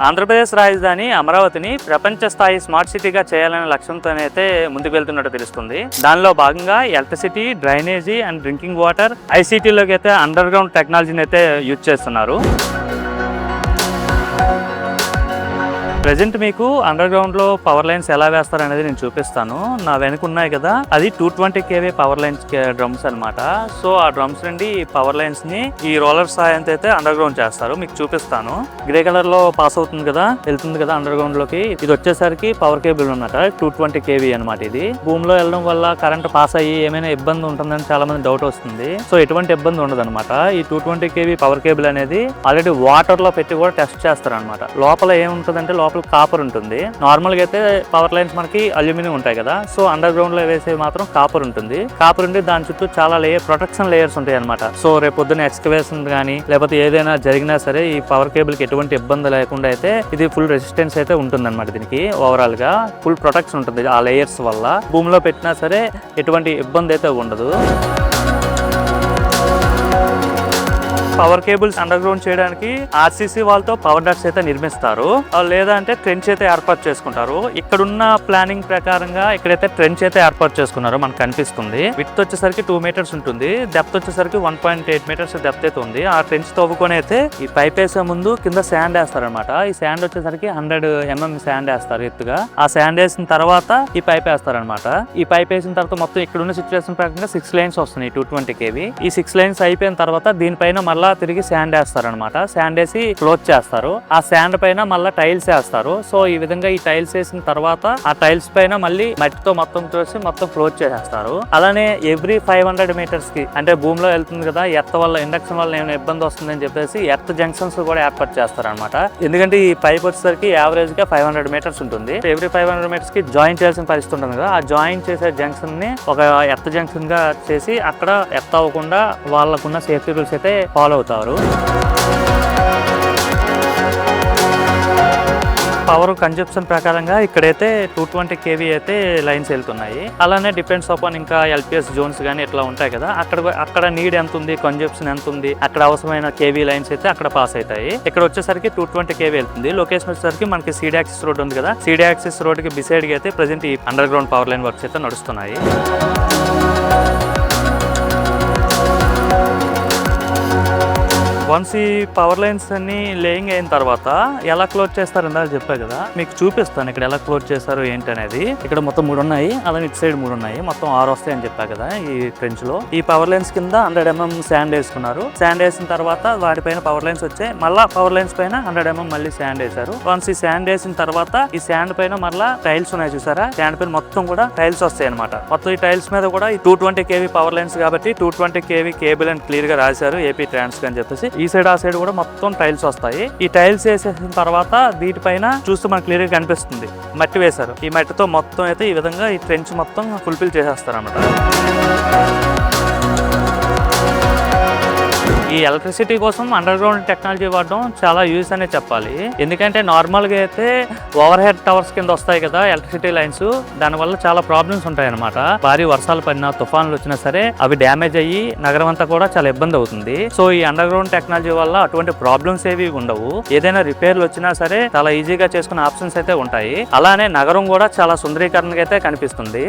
ఆంధ్రప్రదేశ్ రాజధాని అమరావతిని ప్రపంచ స్థాయి స్మార్ట్ సిటీగా చేయాలనే లక్ష్యంతోనైతే ముందుకు వెళ్తున్నట్టు తెలుస్తుంది. దానిలో భాగంగా electricity, drainage and drinking water, ఐసీటీలోకి అయితే అండర్ గ్రౌండ్ టెక్నాలజీని అయితే యూజ్ చేస్తున్నారు. ప్రెజెంట్ మీకు అండర్ గ్రౌండ్ లో పవర్ లైన్స్ ఎలా వేస్తారు అనేది నేను చూపిస్తాను. నా వెనుక ఉన్నాయి కదా, అది 220 kV పవర్ లైన్స్ డ్రమ్స్ అనమాట. సో ఆ డ్రమ్స్ నుండి పవర్ లైన్స్ ని ఈ రోలర్ సాయంతో అయితే అండర్ గ్రౌండ్ చేస్తారు. మీకు చూపిస్తాను. గ్రే కలర్ లో పాస్ అవుతుంది కదా, వెళ్తుంది కదా అండర్ గ్రౌండ్ లోకి. ఇది వచ్చేసరికి పవర్ కేబుల్ అన్నమాట, 220 kV అనమాట. ఇది భూమిలో వెళ్ళడం వల్ల కరెంట్ పాస్ అయ్యి ఏమైనా ఇబ్బంది ఉంటుందని చాలా మంది డౌట్ వస్తుంది. సో ఎటువంటి ఇబ్బంది ఉండదు అనమాట. ఈ 220 kV పవర్ కేబుల్ అనేది ఆల్రెడీ వాటర్ లో పెట్టి కూడా టెస్ట్ చేస్తారు అనమాట. లోపల ఏముంటుందంటే లోపల కాపర్ ఉంటుంది. నార్మల్ గా అయితే పవర్ లైన్స్ మనకి అల్యూమినియం ఉంటాయి కదా, సో అండర్ గ్రౌండ్ లో వేసే మాత్రం కాపర్ ఉంటుంది. కాపర్ ఉండి దాని చుట్టూ చాలా ప్రొటెక్షన్ లేయర్స్ ఉంటాయి అనమాట. సో రేపు పొద్దున్న ఎక్స్కవేషన్ కానీ లేకపోతే ఏదైనా జరిగినా సరే ఈ పవర్ కేబుల్ కి ఎటువంటి ఇబ్బంది లేకుండా అయితే ఇది ఫుల్ రెసిస్టెన్స్ అయితే ఉంటుంది అనమాట. దీనికి ఓవరాల్ గా ఫుల్ ప్రొటెక్షన్ ఉంటుంది ఆ లేయర్స్ వల్ల. భూమిలో పెట్టినా సరే ఎటువంటి ఇబ్బంది అయితే ఉండదు. పవర్ కేబుల్స్ అండర్ గ్రౌండ్ చేయడానికి ఆర్సీసీ వాళ్ళతో పవర్ డక్ట్స్ అయితే నిర్మిస్తారు, లేదా అంటే ట్రెంచ్ అయితే ఏర్పాటు చేసుకుంటారు. ఇక్కడున్న ప్లానింగ్ ప్రకారంగా ఇక్కడైతే ట్రెంచ్ అయితే ఏర్పాటు చేసుకున్నారు, మనకు కనిపిస్తుంది. విడ్త్ వచ్చేసరికి 2 meters ఉంటుంది, డెప్త్ వచ్చేసరికి 1.8 meters డెప్త్ అయితే ఉంది. ఆ ట్రెంచ్ తవ్వుకొని అయితే ఈ పైప్ వేసే ముందు కింద శాండ్ వేస్తారనమాట. ఈ శాండ్ వచ్చేసరికి 100 mm శాండ్ వేస్తారు ఎత్తుగా. ఆ శాండ్ వేసిన తర్వాత ఈ పైప్ వేస్తారనమాట. ఈ పైప్ వేసిన తర్వాత మొత్తం ఇక్కడున్న సిచ్యువేషన్ ప్రకారంగా 6 lanes వస్తున్నాయి 220 kV. ఈ 6 lanes అయిపోయిన తర్వాత దీనిపైన మళ్ళా తిరిగి శాండ్ వేస్తారనమాట. శాండ్ వేసి క్లోజ్ చేస్తారు. ఆ శాండ్ పైన మళ్ళీ టైల్స్ వేస్తారు. సో ఈ విధంగా ఈ టైల్స్ వేసిన తర్వాత ఆ టైల్స్ పైన మళ్ళీ మట్టితో మొత్తం తోసి మొత్తం క్లోజ్ చేసేస్తారు. అలానే ఎవ్రీ 500 meters కి, అంటే భూమిలో వెళ్తుంది కదా, ఎర్త్ వల్ల ఇండక్షన్ వల్ల ఏమైనా ఇబ్బంది వస్తుందని చెప్పేసి ఎర్త్ జంక్షన్స్ కూడా ఏర్పాటు చేస్తారనమాట. ఎందుకంటే ఈ పైప్ వచ్చేసరికి యావరేజ్ గా 500 meters ఉంటుంది. ఎవ్రీ 500 meters కి జాయిన్ చేయాల్సిన పరిస్థితి ఉంటుంది కదా, ఆ జాయిన్ చేసే జంక్షన్ ని ఒక ఎర్త్ జంక్షన్ గా చేసి అక్కడ ఎర్త్ అవ్వకుండా వాళ్ళకున్న సేఫ్టీ రూల్స్ అయితే ఫాలో అవుతారు. పవర్ కన్జప్షన్ ప్రకారంగా ఇక్కడైతే 220 kV అయితే లైన్స్ వెళ్తున్నాయి. అలానే డిపెండ్స్ అపాన్ ఇంకా ఎల్పిఎస్ జోన్స్ కానీ ఇట్లా ఉంటాయి కదా, అక్కడ నీడ్ ఎంత ఉంది, కన్జప్షన్ ఎంత ఉంది, అక్కడ అవసరమైన కేవీ లైన్స్ అయితే అక్కడ పాస్ అవుతాయి. ఇక్కడ వచ్చేసరికి 220 kV వెళ్తుంది. లొకేషన్ వచ్చేసరికి మనకి సీడీ యాక్సిస్ రోడ్ ఉంది కదా, సీడీ యాక్సిస్ రోడ్ కి బిసైడ్ గా అయితే ప్రెసెంట్ ఈ under ground power line works అయితే నడుస్తున్నాయి. వన్స్ ఈ పవర్ లైన్స్ అన్ని లేయింగ్ అయిన తర్వాత ఎలా క్లోజ్ చేస్తారు ఇందాక చెప్పా కదా, మీకు చూపిస్తాను ఇక్కడ ఎలా క్లోజ్ చేస్తారు ఏంటి అనేది. ఇక్కడ మొత్తం 3 ఉన్నాయి, అలానే ఇటు సైడ్ 3 ఉన్నాయి, మొత్తం 6 వస్తాయి అని చెప్పా కదా. ఈ ట్రెంచ్ లో ఈ పవర్ లైన్స్ కింద 100 mm శాండ్ వేసుకున్నారు. శాండ్ వేసిన తర్వాత వాటిపైన పవర్ లైన్స్ వచ్చాయి. మళ్ళా పవర్ లైన్స్ పైన 100 mm మళ్ళీ శాండ్ వేశారు. వన్స్ ఈ శాండ్ వేసిన తర్వాత ఈ శాండ్ పైన మళ్ళా టైల్స్ ఉన్నాయి చూసారా, శాండ్ పైన మొత్తం కూడా టైల్స్ వస్తాయి అనమాట. మొత్తం ఈ టైల్స్ మీద కూడా ఈ 220 kV పవర్ లైన్స్ కాబట్టి 220 kV కేబుల్ అని క్లియర్ గా రాశారు, ఏపీ ట్రాన్స్ అని చెప్పేసి. ఈ సైడ్ ఆ సైడ్ కూడా మొత్తం టైల్స్ వస్తాయి. ఈ టైల్స్ వేసేసిన తర్వాత వీటిపైన చూస్తే మనకు క్లియర్ గా కనిపిస్తుంది మట్టి వేశారు. ఈ మట్టితో మొత్తం అయితే ఈ విధంగా ఈ ట్రెంచ్ మొత్తం ఫుల్ఫిల్ చేసేస్తారు అన్నమాట. ఈ ఎలక్ట్రిసిటీ కోసం అండర్ గ్రౌండ్ టెక్నాలజీ వాడడం చాలా యూజ్ అనే చెప్పాలి. ఎందుకంటే నార్మల్ గా అయితే ఓవర్ హెడ్ టవర్స్ కింద వస్తాయి కదా ఎలక్ట్రిసిటీ లైన్స్, దానివల్ల చాలా ప్రాబ్లమ్స్ ఉంటాయి అనమాట. భారీ వర్షాలు పడినా, తుఫాన్లు వచ్చినా సరే అవి డ్యామేజ్ అయ్యి నగరం అంతా కూడా చాలా ఇబ్బంది అవుతుంది. సో ఈ అండర్ గ్రౌండ్ టెక్నాలజీ వల్ల అటువంటి ప్రాబ్లమ్స్ ఏవి ఉండవు. ఏదైనా రిపేర్లు వచ్చినా సరే చాలా ఈజీగా చేసుకునే ఆప్షన్స్ అయితే ఉంటాయి. అలానే నగరం కూడా చాలా సుందరీకరణగా అయితే కనిపిస్తుంది.